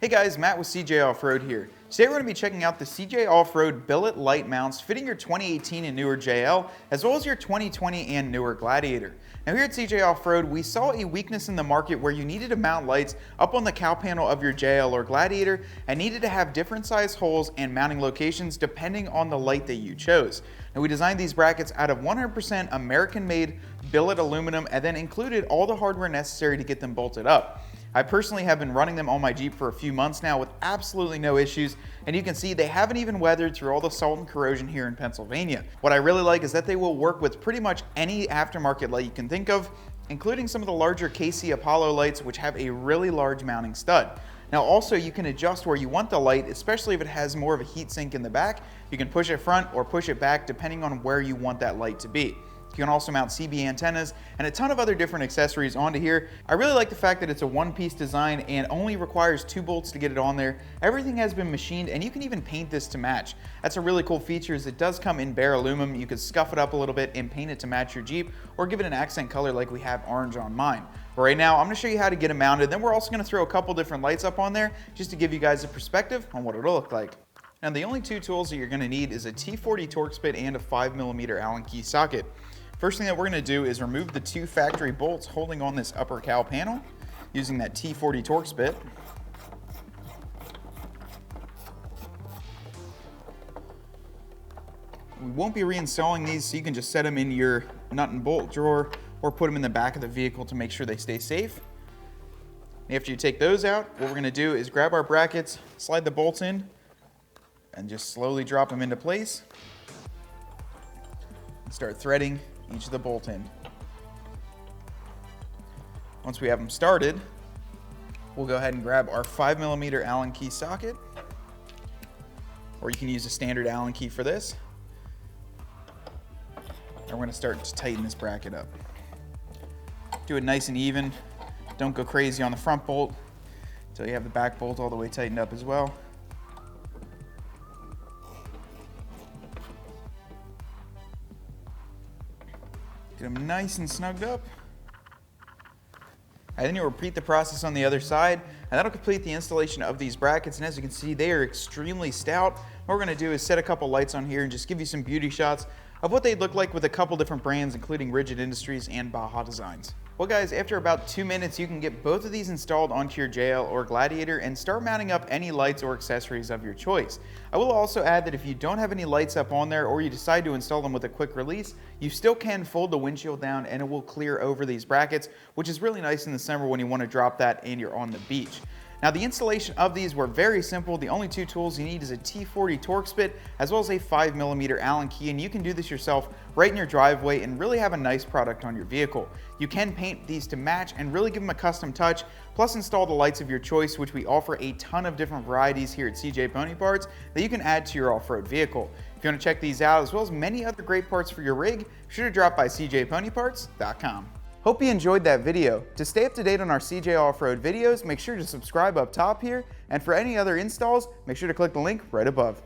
Hey guys, Matt with CJ Off-Road here. Today we're going to be checking out the CJ Off-Road Billet Light Mounts fitting your 2018 and newer JL, as well as your 2020 and newer Gladiator. Now here at CJ Off-Road, we saw a weakness in the market where you needed to mount lights up on the cowl panel of your JL or Gladiator and needed to have different size holes and mounting locations depending on the light that you chose. Now we designed these brackets out of 100% American-made billet aluminum and then included all the hardware necessary to get them bolted up. I personally have been running them on my Jeep for a few months now with absolutely no issues, and you can see they haven't even weathered through all the salt and corrosion here in Pennsylvania. What I really like is that they will work with pretty much any aftermarket light you can think of, including some of the larger KC Apollo lights, which have a really large mounting stud. Now also you can adjust where you want the light, especially if it has more of a heat sink in the back. You can push it front or push it back depending on where you want that light to be. You can also mount CB antennas and a ton of other different accessories onto here. I really like the fact that it's a one-piece design and only requires 2 bolts to get it on there. Everything has been machined and you can even paint this to match. That's a really cool feature, is it does come in bare aluminum. You could scuff it up a little bit and paint it to match your Jeep or give it an accent color like we have orange on mine. But right now I'm going to show you how to get it mounted. Then we're also going to throw a couple different lights up on there just to give you guys a perspective on what it'll look like. Now the only 2 tools that you're going to need is a T40 Torx bit and a 5mm Allen key socket. First thing that we're going to do is remove the 2 factory bolts holding on this upper cowl panel using that T40 Torx bit. We won't be reinstalling these, so you can just set them in your nut and bolt drawer or put them in the back of the vehicle to make sure they stay safe. After you take those out, what we're going to do is grab our brackets, slide the bolts in, and just slowly drop them into place. And start threading each of the bolt in. Once we have them started, we'll go ahead and grab our 5mm Allen key socket, or you can use a standard Allen key for this. And we're going to start to tighten this bracket up. Do it nice and even. Don't go crazy on the front bolt until you have the back bolt all the way tightened up as well. Get them nice and snugged up. And then you'll repeat the process on the other side, and that'll complete the installation of these brackets. And as you can see, they are extremely stout. What we're going to do is set a couple lights on here and just give you some beauty shots of what they'd look like with a couple different brands, including Rigid Industries and Baja Designs. Well guys, after about 2 minutes, you can get both of these installed onto your JL or Gladiator and start mounting up any lights or accessories of your choice. I will also add that if you don't have any lights up on there or you decide to install them with a quick release, you still can fold the windshield down and it will clear over these brackets, which is really nice in the summer when you want to drop that and you're on the beach. Now the installation of these were very simple. The only 2 tools you need is a T40 Torx bit as well as a 5mm Allen key, and you can do this yourself right in your driveway and really have a nice product on your vehicle. You can paint these to match and really give them a custom touch, plus install the lights of your choice, which we offer a ton of different varieties here at CJ Pony Parts that you can add to your off-road vehicle. If you want to check these out as well as many other great parts for your rig, be sure to drop by cjponyparts.com. Hope you enjoyed that video. To stay up to date on our CJ Off-Road videos, make sure to subscribe up top here, and for any other installs, make sure to click the link right above.